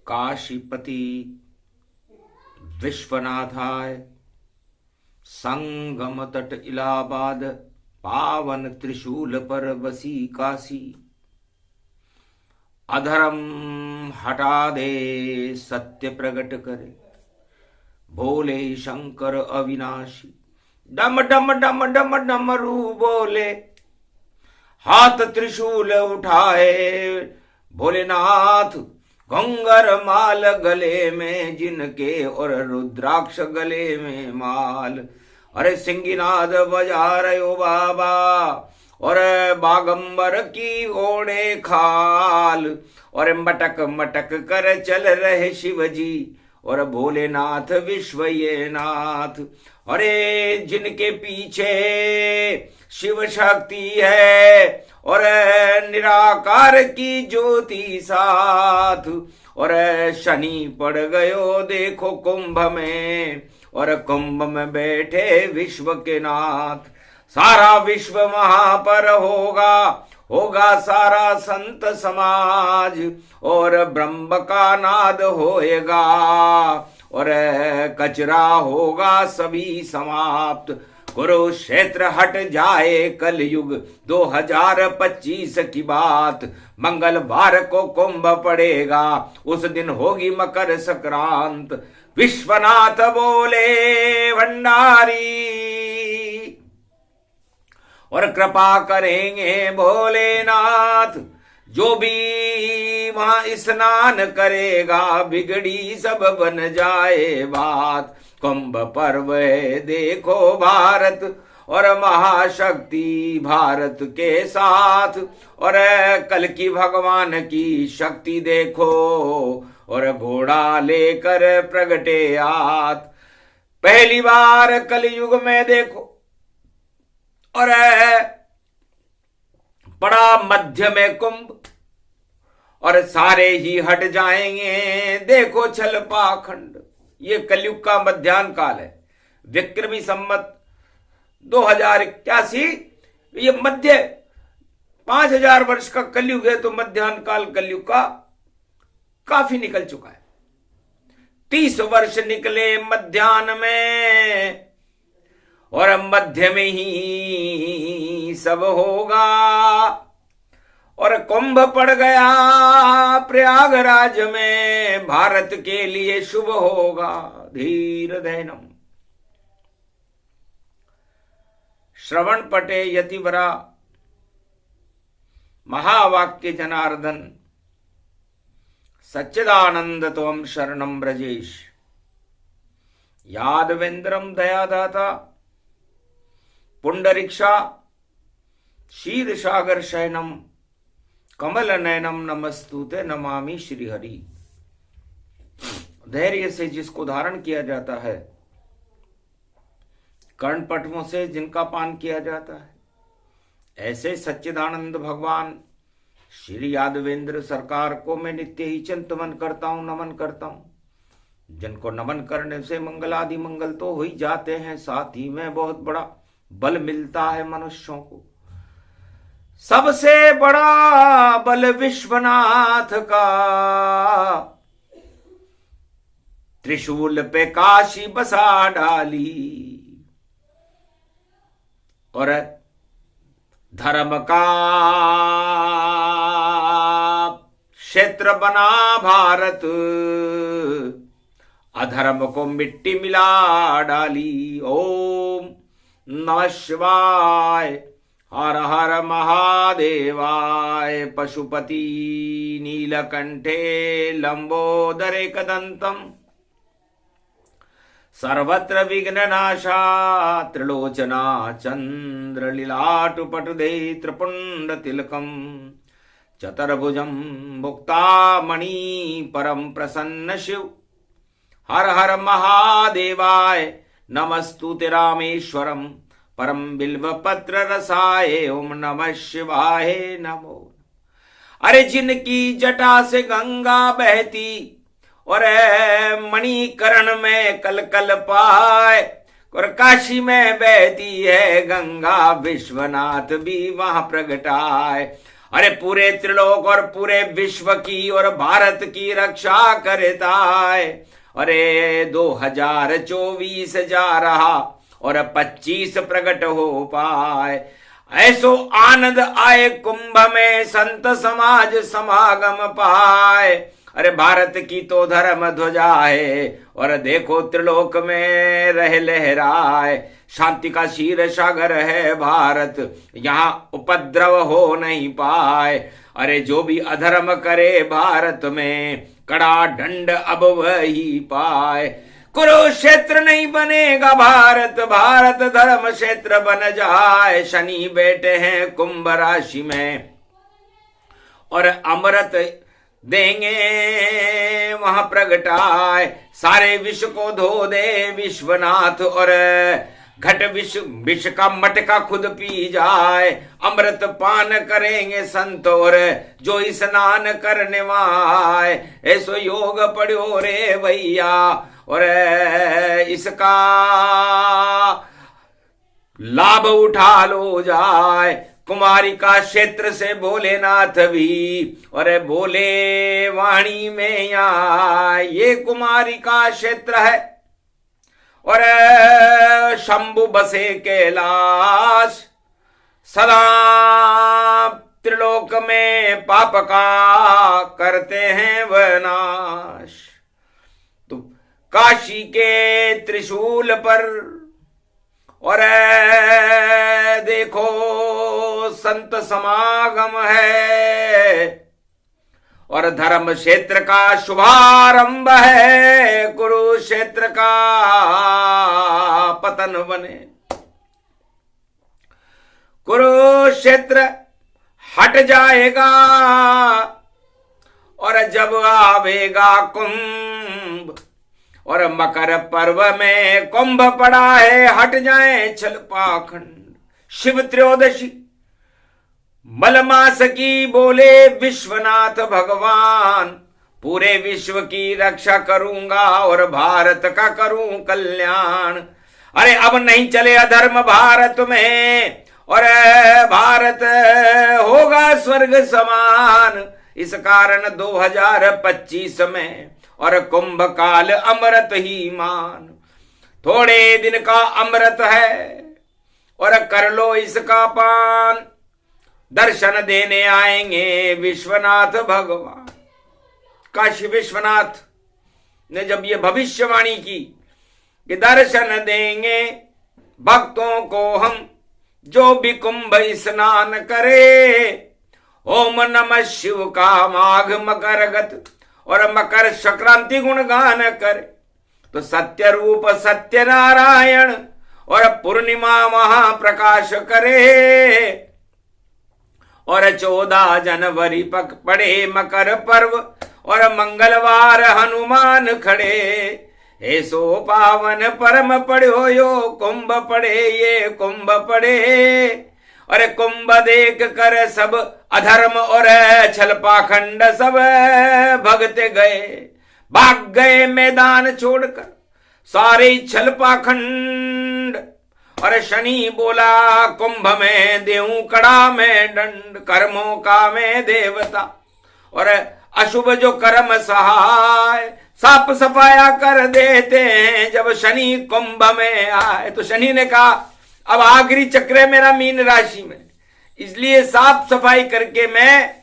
काशीपति विश्वनाथाय, संगम तट इलाहाबाद, पावन त्रिशूल पर बसी काशी। अधर्म हटा दे सत्य प्रगट करे, बोले शंकर अविनाशी। डम डम डम डम डमरू बोले, हाथ त्रिशूल उठाए भोलेनाथ। घुंघर माल गले में जिनके, और रुद्राक्ष गले में माल। अरे सिंगीनाद बजा रहे हो बाबा, और बागंबर की ओढ़े खाल। और मटक मटक कर चल रहे शिव जी, और भोलेनाथ विश्व ये नाथ। अरे जिनके पीछे शिव शक्ति है, और निराकार की ज्योति साथ। और शनि पड़ गयो देखो कुंभ में, और कुंभ में बैठे विश्व के नाथ। सारा विश्व वहां पर होगा सारा संत समाज, और ब्रह्म का नाद होएगा, और कचरा होगा सभी समाप्त। कुरुक्षेत्र हट जाए कलयुग 2025 की बात। मंगलवार को कुंभ पड़ेगा, उस दिन होगी मकर संक्रांत। विश्वनाथ बोले भंडारी, और कृपा करेंगे भोलेनाथ। जो भी वहां स्नान करेगा, बिगड़ी सब बन जाए बात। कुंभ पर्व है देखो भारत, और महाशक्ति भारत के साथ। और कल की भगवान की शक्ति देखो, और घोड़ा लेकर प्रगटे आत। पहली बार कलयुग में देखो, और बड़ा मध्य में कुंभ, और सारे ही हट जाएंगे देखो छल पाखंड। ये कलयुग का मध्यान्ह काल है, विक्रमी संमत 2081। ये मध्य 5000 वर्ष का कलयुग है, तो मध्यान्ह काल कलयुग का काफी निकल चुका है। 30 वर्ष निकले मध्यान्ह में, और मध्य में ही सब होगा। और कुंभ पड़ गया प्रयागराज में, भारत के लिए शुभ होगा। धीर धैनम श्रवण पटे यतिवरा, महावाक्य जनार्दन। सच्चिदानंद त्वं शरणं ब्रजेश, यादवेन्द्रम दयादाता। पुंडरीक्षा शीर्षागर शयनम, कमल नयनम नमस्तुते नमामि श्रीहरि। धैर्य से जिसको धारण किया जाता है, कर्णपटवों से जिनका पान किया जाता है, ऐसे सच्चिदानंद भगवान श्री यादवेंद्र सरकार को मैं नित्य ही चिंतन करता हूं, नमन करता हूं। जिनको नमन करने से मंगलादि मंगल तो हो ही जाते हैं, साथ ही में बहुत बड़ा बल मिलता है मनुष्यों को। सबसे बड़ा बल विश्वनाथ का, त्रिशूल पे काशी बसा डाली। और धर्म का क्षेत्र बना भारत, अधर्म को मिट्टी मिला डाली। ओम नमः शिवाय, हर हर महादेवाय। पशुपति नीलकंठे लंबोदरे कदंतम, सर्वत्र विघ्ननाशा त्रिलोचना चंद्र लीलाटुपटुदे त्रिपुंड तिलकम। चतुर्भुजं मुक्तामणि परम प्रसन्न शिव, हर हर महादेवाय। नमस्तुते रामेश्वरम परम बिल्व पत्र रसाय। ओम नमः शिवाय नमो। अरे जिनकी जटा से गंगा बहती, और मणिकरण में कल कल पाए, और काशी में बहती है गंगा, विश्वनाथ भी वहां प्रगटाए। अरे पूरे त्रिलोक और पूरे विश्व की और भारत की रक्षा करता है। अरे 2024 जा रहा और 25 प्रकट हो पाए, ऐसो आनंद आए कुंभ में संत समाज समागम पाए। अरे भारत की तो धर्म ध्वजा है और देखो त्रिलोक में रह लहराए। शांति का क्षीर सागर है भारत, यहाँ उपद्रव हो नहीं पाए। अरे जो भी अधर्म करे भारत में कड़ा दंड अब वही पाए। कुरुक्षेत्र नहीं बनेगा भारत, भारत धर्म क्षेत्र बन जाए। शनि बैठे हैं कुंभ राशि में और अमृत देंगे वहां प्रगटाए। सारे विश्व को धो दे विश्वनाथ और घट विष का मटका खुद पी जाए। अमृत पान करेंगे संत और जो स्नान करने वाए। ऐसो योग पढ़ो रे भैया और इसका लाभ उठा लो जाए। कुमारिका क्षेत्र से भोलेनाथ भी और बोले वाणी में या ये कुमारिका क्षेत्र है और शंभु बसे कैलाश। सदा त्रिलोक में पाप का करते हैं वनाश। तो काशी के त्रिशूल पर और देखो संत समागम है और धर्म क्षेत्र का शुभारंभ है। कुरुक्षेत्र का पतन बने। कुरुक्षेत्र हट जाएगा और जब आवेगा कुंभ और मकर पर्व में कुंभ पड़ा है हट जाए छल पाखंड। शिव त्रयोदशी मलमास की बोले विश्वनाथ भगवान, पूरे विश्व की रक्षा करूंगा और भारत का करूं कल्याण। अरे अब नहीं चले अधर्म भारत में और भारत होगा स्वर्ग समान। इस कारण 2025 में और कुंभ काल अमृत ही मान। थोड़े दिन का अमृत है और कर लो इसका पान। दर्शन देने आएंगे विश्वनाथ भगवान। काशी विश्वनाथ ने जब ये भविष्यवाणी की कि दर्शन देंगे भक्तों को हम जो भी कुंभ स्नान करे। ओम नमः शिव का माघ मकर गत और मकर संक्रांति गुणगान करे। तो सत्य रूप सत्य नारायण और पूर्णिमा महाप्रकाश करे। और 14 जनवरी पक पड़े मकर पर्व और मंगलवार हनुमान खड़े। ऐसो पावन परम पढ़ो यो कुंभ पड़े ये कुंभ पड़े। अरे कुंभ देख कर सब अधर्म और छल पाखंड सब भगते गए। भाग गए मैदान छोड़कर सारे छल पाखंड। और शनि बोला कुंभ में देऊं कड़ा में दंड। कर्मों का मैं देवता और अशुभ जो कर्म सहाय। साफ सफाया कर देते हैं जब शनि कुंभ में आए। तो शनि ने कहा अब आखिरी चक्र है मेरा मीन राशि में, इसलिए साफ सफाई करके मैं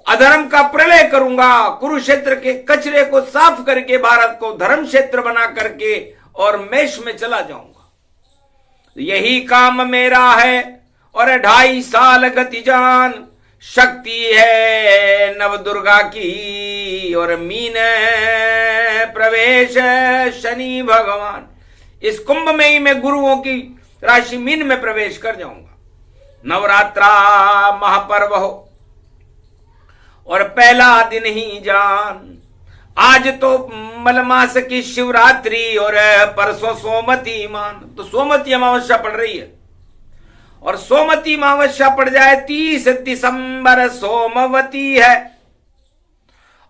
अधर्म का प्रलय करूंगा। कुरुक्षेत्र के कचरे को साफ करके भारत को धर्म क्षेत्र बना करके और मेष में चला जाऊंगा। यही काम मेरा है और 2.5 साल गति जान। शक्ति है नव दुर्गा की और मीन प्रवेश शनि भगवान। इस कुंभ में ही मैं गुरुओं की राशि मीन में प्रवेश कर जाऊंगा। नवरात्रा महापर्व हो और पहला दिन ही जान। आज तो मलमास की शिवरात्रि और परसों सोमती मान। तो सोमती अमावस्या पड़ रही है और सोमती अमावस्या पड़ जाए 30 दिसंबर सोमवती है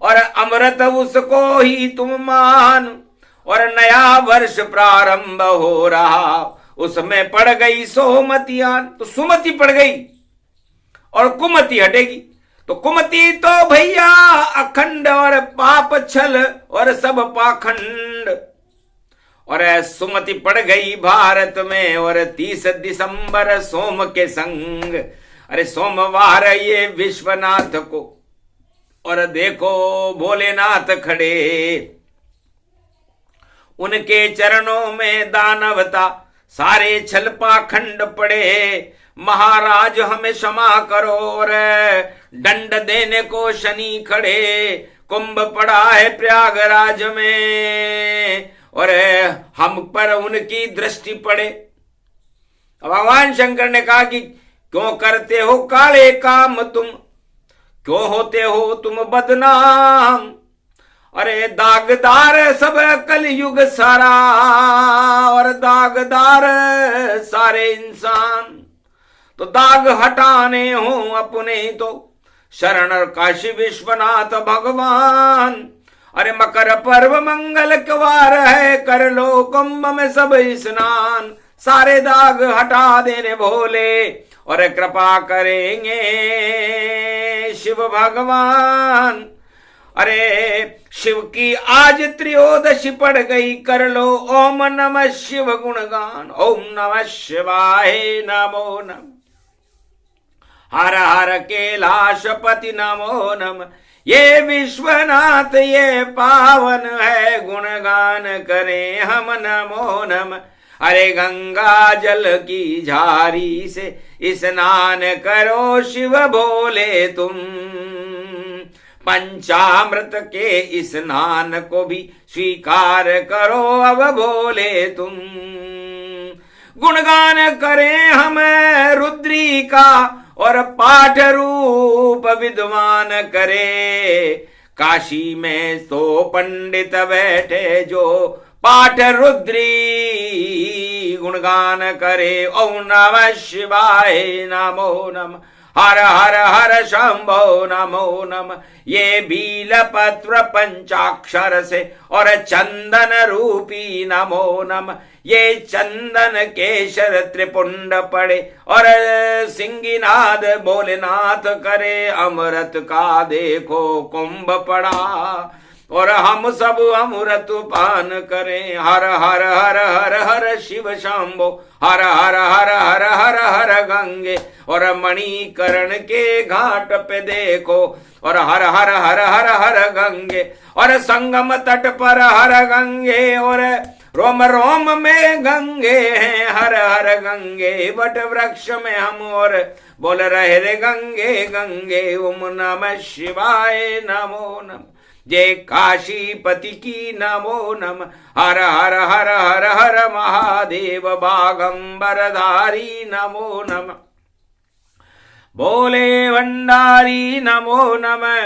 और अमृत उसको ही तुम मान। और नया वर्ष प्रारंभ हो रहा उसमें पड़ गई सोमतियान। तो सुमति पड़ गई और कुमति हटेगी। तो कुमति तो भैया अखंड और पाप छल और सब पाखंड। और सुमति पड़ गई भारत में और 30 दिसंबर सोम के संग। अरे सोमवार ये विश्वनाथ को और देखो भोलेनाथ खड़े, उनके चरणों में दानवता सारे छल पाखंड पड़े। महाराज हमें क्षमा करो और दंड देने को शनि खड़े। कुंभ पड़ा है प्रयागराज में और हम पर उनकी दृष्टि पड़े। भगवान शंकर ने कहा कि क्यों करते हो काले काम तुम, क्यों होते हो तुम बदनाम। अरे दागदार सब कलयुग सारा और दागदार सारे इंसान। तो दाग हटाने हो अपने तो शरण काशी विश्वनाथ भगवान। अरे मकर पर्व मंगल क्वार है, कर लो कुंभ में सब स्नान। सारे दाग हटा देने भोले और कृपा करेंगे शिव भगवान। अरे शिव की आज त्रयोदशी पड़ गई, कर लो ओम नमः शिव गुणगान। ओम नमः शिवाय नमो नमः, हर हर कैलाशपति नमो नमः। ये विश्वनाथ ये पावन है, गुणगान करें हम नमो नमः। अरे गंगा जल की झारी से स्नान करो शिव भोले तुम, पंचामृत के स्नान को भी स्वीकार करो अब भोले तुम। गुणगान करें हम रुद्री का और पाठ रूप विद्वान करे। काशी में तो पंडित बैठे जो पाठ रुद्री गुणगान करे। ओम नमः शिवाय नमो नमः, हर हर हर शंभो नमो नमः। ये बीलपत्र पंचाक्षर से और चंदन रूपी नमो नमः। ये चंदन केशर त्रिपुंड पड़े और सिंगिनाद भोलेनाथ करे। अमृत का देखो कुंभ पड़ा और हम सब अमृत पान करें। हर हर हर हर हर शिव शंभो, हर हर हर हर हर हर गंगे। और मणिकरण के घाट पे देखो और हर हर हर हर हर गंगे। और संगम तट पर हर गंगे और रोम रोम में गंगे हैं। हर हर गंगे वट वृक्ष में हम और बोल रहे रे गंगे गंगे। ओम नमः शिवाय नमो नमः, जय काशीपति की नमो नमः। हर हर हर हर हर महादेव बागंबरधारी नमो नमः। भोले भंडारी नमो नमः,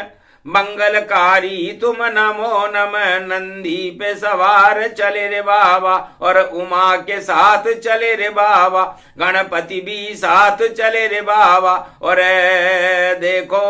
मंगलकारी तुम नमो नमः। नंदी पे सवार चले रे बाबा और उमा के साथ चले रे बाबा। गणपति भी साथ चले रे बाबा और देखो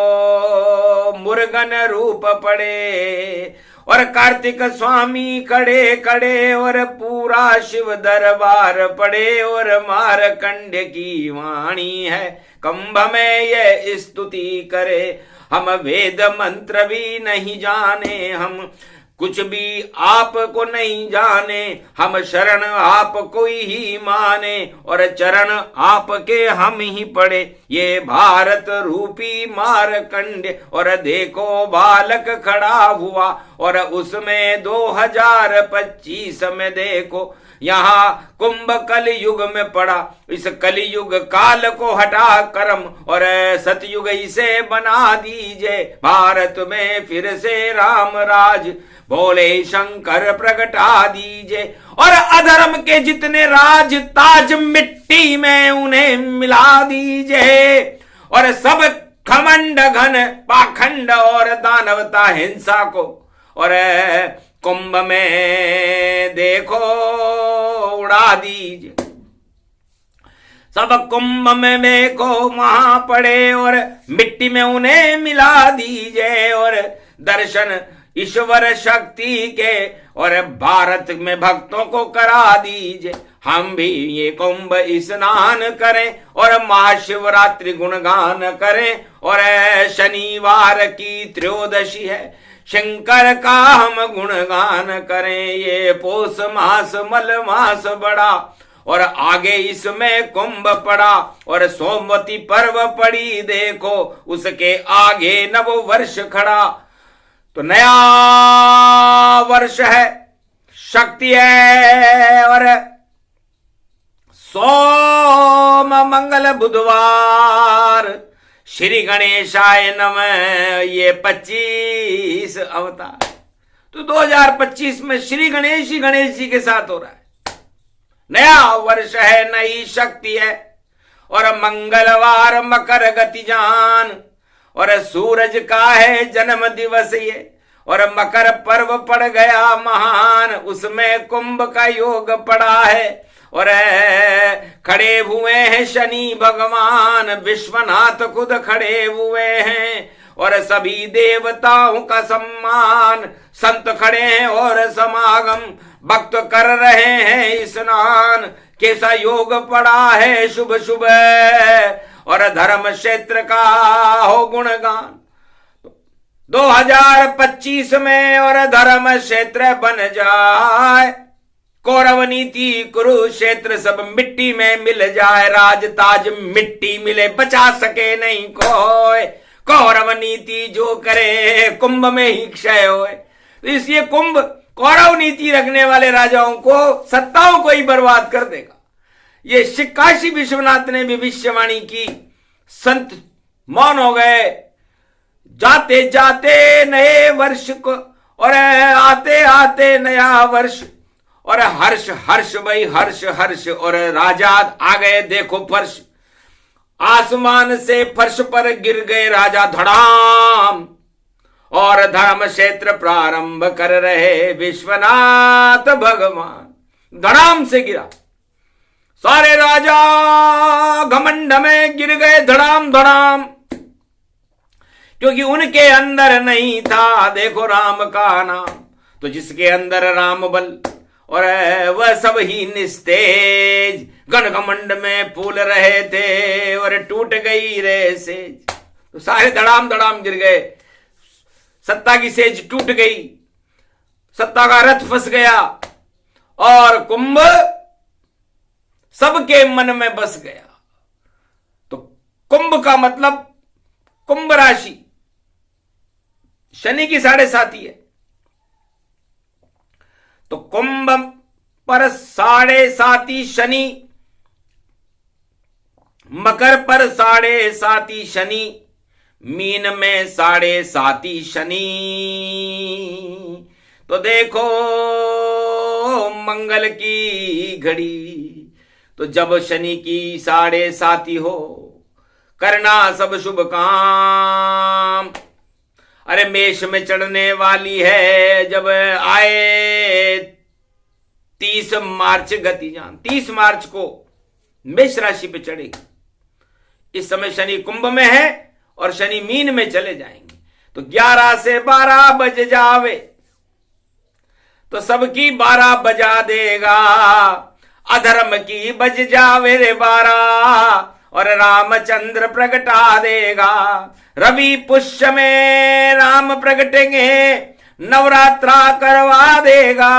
मुर्गन रूप पड़े। और कार्तिक स्वामी खड़े खड़े और पूरा शिव दरबार पड़े। और मारकंड की वाणी है कंभ में ये स्तुति करे। हम वेद मंत्र भी नहीं जाने, हम कुछ भी आपको नहीं जाने। हम शरण आपको ही माने और चरण आपके हम ही पड़े। ये भारत रूपी मारकंड और देखो बालक खड़ा हुआ और उसमें 2025 में देखो यहाँ कुंभ कल युग में पड़ा। इस कलयुग काल को हटा करम और सतयुग इसे बना दीजिए। भारत में फिर से राम राज भोले शंकर प्रगटा दीजिए। और अधर्म के जितने राज ताज मिट्टी में उन्हें मिला दीजिए। और सब खमंड घन पाखंड और दानवता हिंसा को और कुंभ में देखो उड़ा दीजिए। सब कुंभ में देखो वहां पड़े और मिट्टी में उन्हें मिला दीजिए। और दर्शन ईश्वर शक्ति के और भारत में भक्तों को करा दीजिए। हम भी ये कुंभ स्नान करें और महाशिवरात्रि गुणगान करें। और शनिवार की त्रयोदशी है, शंकर का हम गुणगान करें। ये पोष मास मल मास बड़ा और आगे इसमें कुंभ पड़ा। और सोमवती पर्व पड़ी देखो, उसके आगे नव वर्ष खड़ा। तो नया वर्ष है, शक्ति है। और सोम मंगल बुधवार, श्री गणेशाय नमः। ये 25 अवतार तो 2025 में श्री गणेश ही के साथ हो रहा है। नया वर्ष है, नई शक्ति है। और मंगलवार मकर गति जान, और सूरज का है जन्म दिवस ये। और मकर पर्व पड़ गया महान, उसमें कुंभ का योग पड़ा है। और खड़े हुए हैं शनि भगवान, विश्वनाथ खुद खड़े हुए हैं। और सभी देवताओं का सम्मान, संत खड़े हैं और समागम, भक्त कर रहे हैं स्नान। कैसा योग पड़ा है शुभ शुभ, और धर्म क्षेत्र का हो गुणगान। 2025 में और धर्म क्षेत्र बन जाए, कौरव नीति कुरुक्षेत्र सब मिट्टी में मिल जाए। राज ताज मिट्टी मिले, बचा सके नहीं कोई। कौरव नीति जो करे, कुंभ में ही क्षय होए। तो इसलिए कुंभ कौरव नीति रखने वाले राजाओं को, सत्ताओं को ही बर्बाद कर देगा। ये काशी विश्वनाथ ने भी भविष्यवाणी की, संत मौन हो गए। जाते जाते नए वर्ष को, और आते आते नया वर्ष। और हर्ष हर्ष भाई हर्ष हर्ष। और राजा आ गए देखो फर्श, आसमान से फर्श पर गिर गए राजा धड़ाम। और धर्म क्षेत्र प्रारंभ कर रहे विश्वनाथ भगवान, धड़ाम से गिरा। सारे राजा घमंड में गिर गए धड़ाम धड़ाम, क्योंकि उनके अंदर नहीं था देखो राम का नाम। तो जिसके अंदर राम बल, और वह सब ही निस्तेज गण घमंड में फूल रहे थे। और टूट गई रे सेज, तो सारे धड़ाम धड़ाम गिर गए। सत्ता की सेज टूट गई, सत्ता का रथ फंस गया। और कुंभ सबके मन में बस गया। तो कुंभ का मतलब, कुंभ राशि शनि की 7.5 है। तो कुंभ पर 7.5 शनि, मकर पर 7.5 शनि, मीन में 7.5 शनि। तो देखो मंगल की घड़ी, तो जब शनि की 7.5 हो, करना सब शुभ काम। अरे मेष में चढ़ने वाली है, जब आए 30 मार्च गति जान, 30 मार्च को मेष राशि पे चढ़ेगी। इस समय शनि कुंभ में है और शनि मीन में चले जाएंगे। तो 11 से 12 बज जावे, तो सबकी 12 बजा देगा। अधर्म की बज जावे रे 12, और रामचंद्र प्रगटा देगा। रवि पुष्य में राम प्रगटेंगे, नवरात्रा करवा देगा।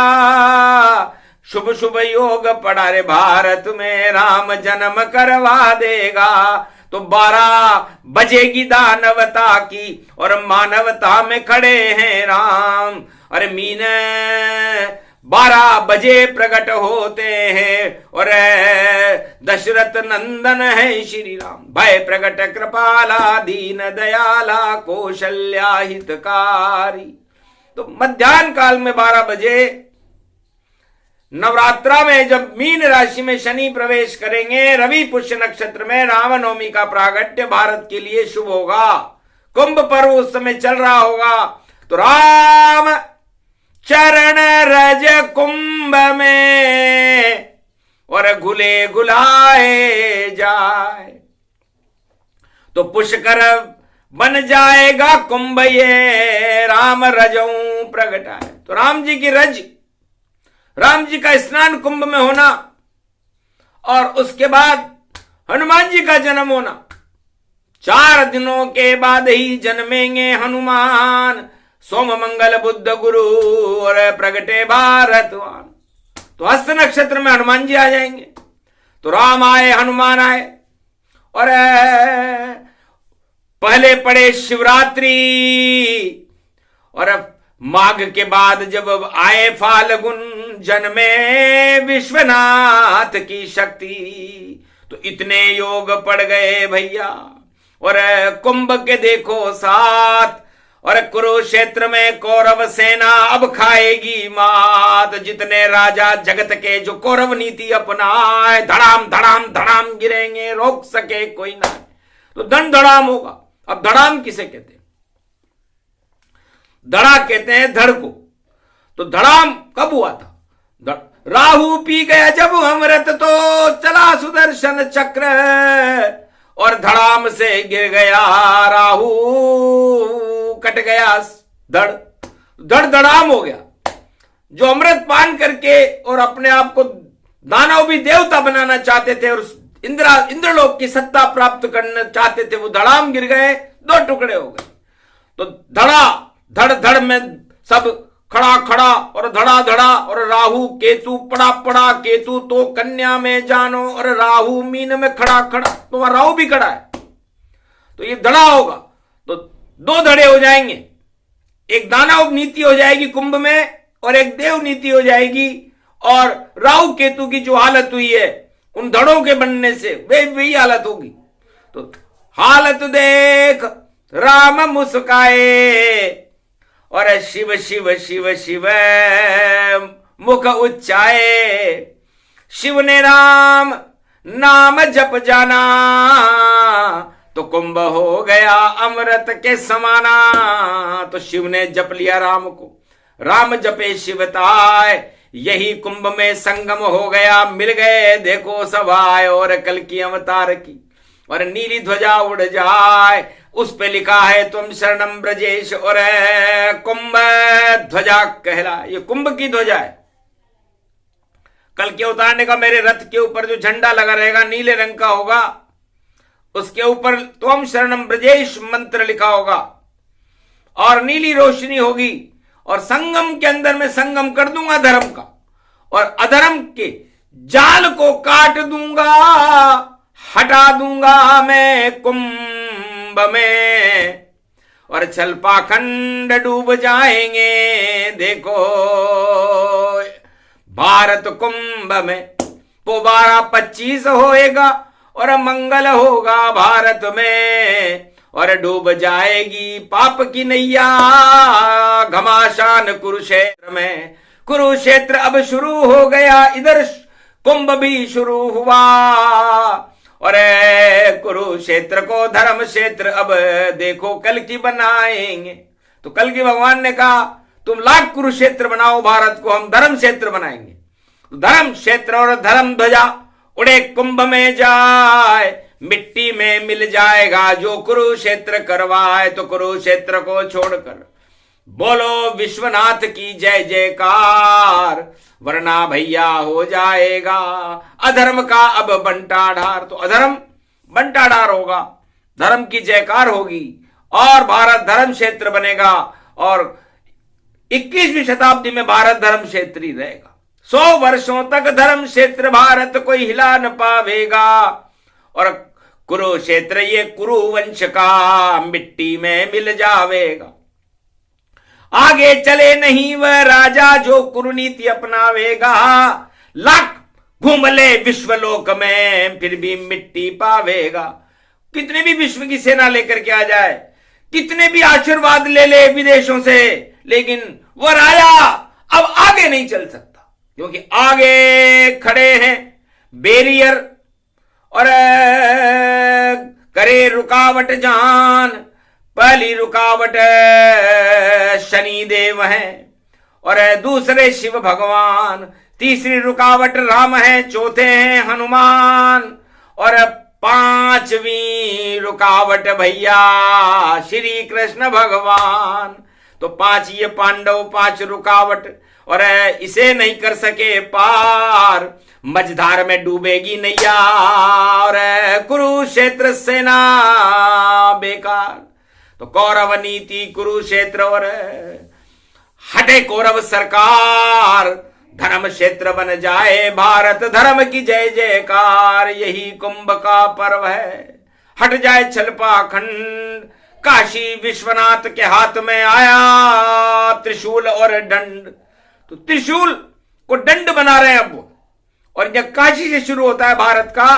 शुभ शुभ योग पड़ा रे भारत में, राम जन्म करवा देगा। तो 12 बजेगी दानवता की, और मानवता में खड़े हैं राम। अरे मीन 12 बजे प्रकट होते हैं, और दशरथ नंदन है श्री राम। भय प्रकट कृपाला, दीन दयाला, कौशल्या हितकारी। तो मध्याह्न काल में 12 बजे नवरात्रा में जब मीन राशि में शनि प्रवेश करेंगे, रवि पुष्य नक्षत्र में रामनवमी का प्रागट्य भारत के लिए शुभ होगा। कुंभ पर्व उस समय चल रहा होगा। तो राम चरण रज कुंभ में, और घुले घुलाए जाए। तो पुष्कर बन जाएगा कुंभ, ये राम रजों प्रगटाए। तो राम जी की रज, राम जी का स्नान कुंभ में होना और उसके बाद हनुमान जी का जन्म होना। 4 दिनों के बाद ही जन्मेंगे हनुमान, सोम मंगल बुद्ध गुरु और प्रगटे भारतवान। तो हस्त नक्षत्र में हनुमान जी आ जाएंगे। तो राम आए, हनुमान आए, और पहले पड़े शिवरात्रि, और माघ के बाद जब आए फाल्गुन, जन्मे विश्वनाथ की शक्ति। तो इतने योग पड़ गए भैया। और कुंभ के देखो 7, और कुरुक्षेत्र में कौरव सेना अब खाएगी मात। जितने राजा जगत के जो कौरव नीति अपनाए, धड़ाम धड़ाम धड़ाम गिरेंगे, रोक सके कोई ना। तो धन धड़ाम होगा। अब धड़ाम किसे कहते हैं? धड़ा कहते हैं धड़ को। तो धड़ाम कब हुआ था? राहु पी गया जब अमृत, तो चला सुदर्शन चक्र, और धड़ाम से गिर गया राहु, कट गया धड़, धड़ धड़ाम हो गया। जो अमृत पान करके और अपने आप को दानव भी देवता बनाना चाहते थे और इंद्रलोक की सत्ता प्राप्त करना चाहते थे, वो धड़ाम गिर गए, 2 टुकड़े हो गए। तो धड़ा धड़ धड़ में सब खड़ा खड़ा, और धड़ा धड़ा, और राहु केतु पड़ा पड़ा, केतु तो कन्या में जानो, और राहु मीन में खड़ा खड़ा। तो वहां राहु भी खड़ा है। तो ये धड़ा होगा। तो 2 धड़े हो जाएंगे, एक दानव नीति हो जाएगी कुंभ में, और एक देव नीति हो जाएगी। और राहु केतु की जो हालत हुई है उन धड़ों के बनने से वही हालत होगी। तो हालत देख राम मुस्काए, और शिव शिव शिव शिव मुख उच्चाए। शिव ने राम नाम जप जाना, तो कुंभ हो गया अमृत के समाना। तो शिव ने जप लिया राम को, राम जपे शिवताय, यही कुंभ में संगम हो गया। मिल गए देखो सभाए, और कल की अवतार की, और नीली ध्वजा उड़ जाए, उस पे लिखा है तुम शरणम ब्रजेश, और कुंभ ध्वजा कहला। ये कुंभ की ध्वजा है। कल के उतारने का मेरे रथ के ऊपर जो झंडा लगा रहेगा नीले रंग का होगा, उसके ऊपर त्वम शरणम ब्रजेश मंत्र लिखा होगा, और नीली रोशनी होगी। और संगम के अंदर में संगम कर दूंगा धर्म का, और अधर्म के जाल को काट दूंगा, हटा दूंगा मैं कुंभ में, और छल पाखंड डूब जाएंगे देखो भारत कुंभ में। पोबारा 25 होएगा, और मंगल होगा भारत में, और डूब जाएगी पाप की नैया घमासान कुरुक्षेत्र में। कुरुक्षेत्र अब शुरू हो गया, इधर कुंभ भी शुरू हुआ, और कुरुक्षेत्र को धर्म क्षेत्र अब देखो कल की बनाएंगे। तो कल की भगवान ने कहा तुम लाख कुरुक्षेत्र बनाओ, भारत को हम धर्म क्षेत्र बनाएंगे। तो धर्म क्षेत्र और धर्म ध्वजा उड़े कुंभ में जाए, मिट्टी में मिल जाएगा जो कुरुक्षेत्र करवाए। तो कुरुक्षेत्र को छोड़कर बोलो विश्वनाथ की जय जयकार, वरना भैया हो जाएगा अधर्म का अब बंटाढार। तो अधर्म बंटाढार होगा, धर्म की जयकार होगी, और भारत धर्म क्षेत्र बनेगा, और 21वीं शताब्दी में भारत धर्म क्षेत्र ही रहेगा। 100 वर्षों तक धर्म क्षेत्र भारत कोई हिला न पावेगा, और कुरुक्षेत्र ये कुरुवंश का मिट्टी में मिल जावेगा। आगे चले नहीं वह राजा जो कुरुनीति अपनावेगा, लाख घूम ले विश्वलोक में फिर भी मिट्टी पावेगा। कितने भी विश्व की सेना लेकर के आ जाए, कितने भी आशीर्वाद ले ले विदेशों से, लेकिन वह राजा अब आगे नहीं चल सकता, क्योंकि आगे खड़े हैं बैरियर, और करे रुकावट जान। पहली रुकावट शनि देव है, और दूसरे शिव भगवान, तीसरी रुकावट राम है, चौथे हैं हनुमान, और 5वीं रुकावट भैया श्री कृष्ण भगवान। तो 5 ये पांडव, 5 रुकावट, और इसे नहीं कर सके पार। मझधार में डूबेगी नैया और कुरुक्षेत्र सेना बेकार। तो कौरव नीति कुरुक्षेत्र और हटे कौरव सरकार, धर्म क्षेत्र बन जाए भारत, धर्म की जय जयकार, यही कुंभ का पर्व है। हट जाए छल पाखंड, काशी विश्वनाथ के हाथ में आया त्रिशूल और दंड। तो त्रिशूल को दंड बना रहे हैं अब वो, और जब काशी से शुरू होता है भारत का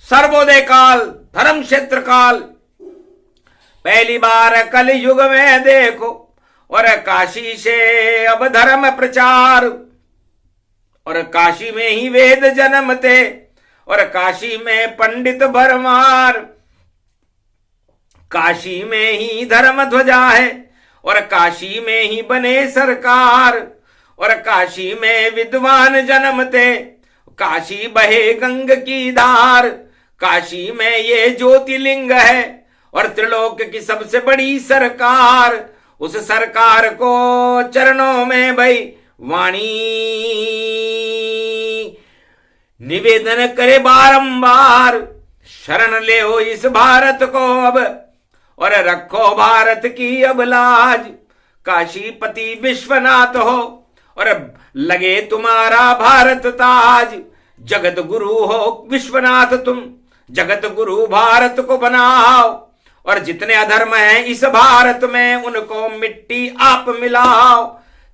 सर्वोदय काल, धर्म क्षेत्र काल। पहली बार कल युग में देखो और काशी से अब धर्म प्रचार, और काशी में ही वेद जन्मते और काशी में पंडित भरमार, काशी में ही धर्म ध्वजा है और काशी में ही बने सरकार, और काशी में विद्वान जन्मते, काशी बहे गंग की धार, काशी में ये ज्योतिर्लिंग है और त्रिलोक की सबसे बड़ी सरकार। उस सरकार को चरणों में भाई वाणी निवेदन करे बारंबार, शरण ले हो इस भारत को अब और रखो भारत की अब लाज। काशीपति विश्वनाथ हो और लगे तुम्हारा भारत ताज, जगत गुरु हो विश्वनाथ तुम, जगत गुरु भारत को बनाओ, और जितने अधर्म हैं इस भारत में उनको मिट्टी आप मिलाओ।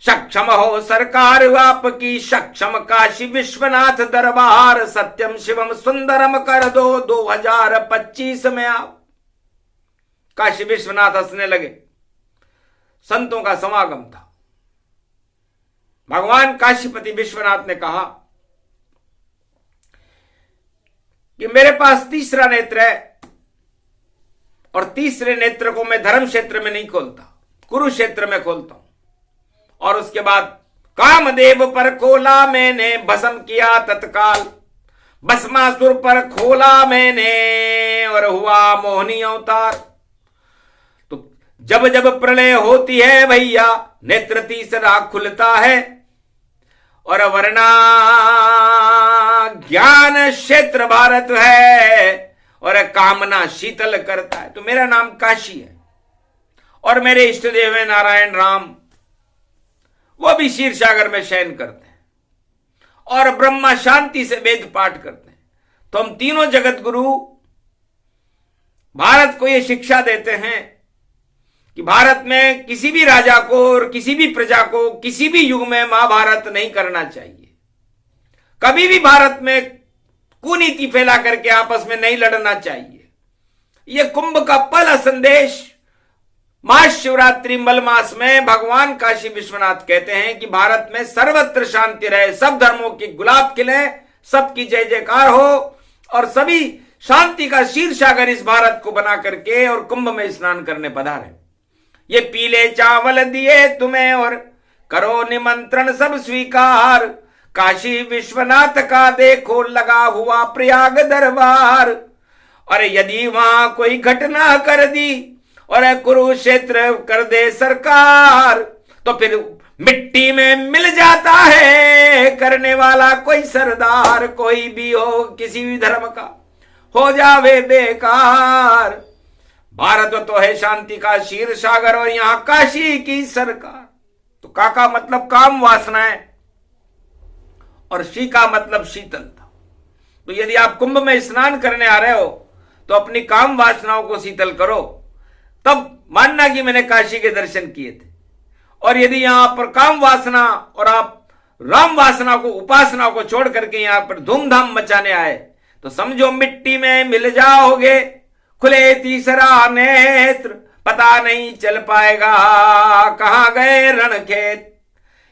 सक्षम हो सरकार आपकी, सक्षम काशी विश्वनाथ दरबार, सत्यम शिवम सुंदरम कर दो 2025 में आप। काशी विश्वनाथ हंसने लगे। संतों का समागम था। भगवान काशीपति विश्वनाथ ने कहा कि मेरे पास तीसरा नेत्र है, और तीसरे नेत्र को मैं धर्म क्षेत्र में नहीं खोलता, कुरुक्षेत्र में खोलता हूं। और उसके बाद कामदेव पर खोला मैंने, भस्म किया तत्काल, भस्मासुर पर खोला मैंने और हुआ मोहिनी अवतार। तो जब जब प्रलय होती है भैया नेत्र तीसरा खुलता है, और वरना ज्ञान क्षेत्र भारत है और कामना शीतल करता है। तो मेरा नाम काशी है और मेरे इष्ट देव है नारायण राम, वो भी क्षीर सागर में शयन करते हैं और ब्रह्मा शांति से वेद पाठ करते हैं। तो हम तीनों जगत गुरु भारत को यह शिक्षा देते हैं कि भारत में किसी भी राजा को और किसी भी प्रजा को किसी भी युग में महाभारत नहीं करना चाहिए। कभी भी भारत में कुनीति फैला करके आपस में नहीं लड़ना चाहिए। यह कुंभ का पहला संदेश महाशिवरात्रि मलमास में भगवान काशी विश्वनाथ कहते हैं कि भारत में सर्वत्र शांति रहे, सब धर्मों की गुलाब खिले, सबकी जय जयकार हो और सभी शांति का क्षीर सागर इस भारत को बना करके और कुंभ में स्नान करने पधारे। ये पीले चावल दिए तुम्हें और करो निमंत्रण सब स्वीकार, काशी विश्वनाथ का देखो लगा हुआ प्रयाग दरबार। और यदि वहां कोई घटना कर दी और कुरुक्षेत्र कर दे सरकार, तो फिर मिट्टी में मिल जाता है करने वाला कोई सरदार। कोई भी हो किसी भी धर्म का हो जावे बेकार। भारत तो है शांति का क्षीर सागर और यहां काशी की सरकार। तो का मतलब काम वासनाएं और शी का मतलब शीतलता। तो यदि आप कुंभ में स्नान करने आ रहे हो तो अपनी काम वासनाओं को शीतल करो, तब मानना कि मैंने काशी के दर्शन किए थे। और यदि यहां पर काम वासना और आप राम वासना को उपासना को छोड़ करके यहां पर धूमधाम मचाने आए तो समझो मिट्टी में मिल जाओगे। खुले तीसरा नेत्र पता नहीं चल पाएगा कहां गए रणखेत।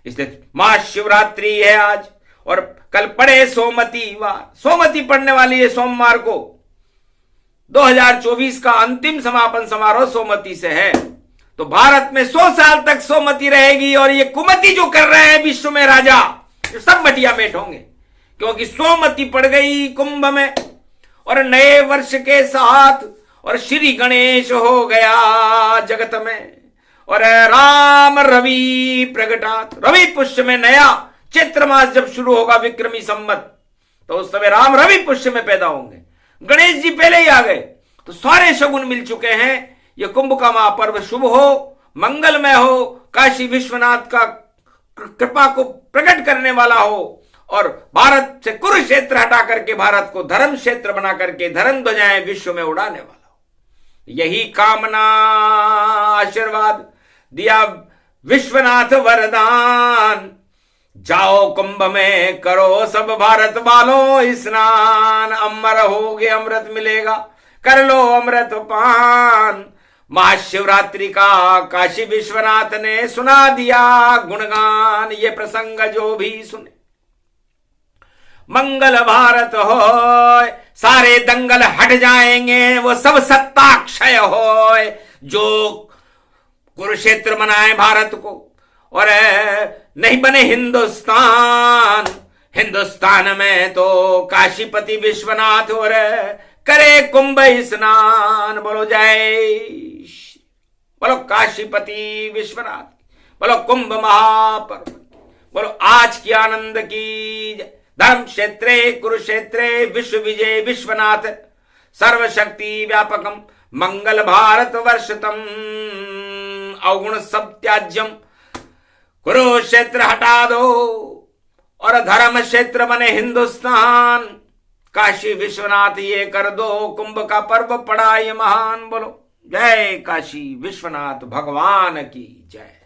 इसलिए महाशिवरात्रि है आज और कल पड़े सोमती वार। सोमती पड़ने वाली है सोमवार को। 2024 का अंतिम समापन समारोह सोमती से है। तो भारत में 100 साल तक सोमती रहेगी और ये कुमति जो कर रहे हैं विश्व में राजा, ये सब मटिया मेट होंगे, क्योंकि सोमती पड़ गई कुंभ में और नए वर्ष के साथ और श्री गणेश हो गया जगत में और राम रवि प्रगटात। रवि पुष्य में नया चैत्र मास जब शुरू होगा विक्रमी संवत तो उस समय राम रवि पुष्य में पैदा होंगे। गणेश जी पहले ही आ गए, तो सारे शगुन मिल चुके हैं। ये कुंभ का महापर्व शुभ हो, मंगलमय हो, काशी विश्वनाथ का कृपा को प्रकट करने वाला हो, और भारत से कुरुक्षेत्र हटा करके भारत को धर्म क्षेत्र बना करके धर्म ध्वजाएं विश्व में उड़ाने वाला हो। यही कामना आशीर्वाद दिया विश्वनाथ वरदान। जाओ कुंभ में करो सब भारत वालों स्नान, अमर होगे अमृत मिलेगा कर लो अमृत पान। महाशिवरात्रि का काशी विश्वनाथ ने सुना दिया गुणगान, ये प्रसंग जो भी सुने मंगल भारत हो, सारे दंगल हट जाएंगे, वो सब सत्ता क्षय हो। जो कुरुक्षेत्र बनाए भारत को और नहीं बने हिंदुस्तान, हिंदुस्तान में तो काशीपति विश्वनाथ और करे कुंभ स्नान। बोलो जय, बोलो काशीपति विश्वनाथ, बोलो कुंभ महापर्व, बोलो आज की आनंद की जय। धर्म क्षेत्रे कुरुक्षेत्रे विश्व विजय विश्वनाथ, सर्वशक्ति व्यापकम मंगल भारत वर्षतम। अवगुण सब त्याज्यम, कुरुक्षेत्र हटा दो और धर्म क्षेत्र बने हिंदुस्तान। काशी विश्वनाथ ये कर दो, कुंभ का पर्व पड़ा ये महान। बोलो जय काशी विश्वनाथ भगवान की जय।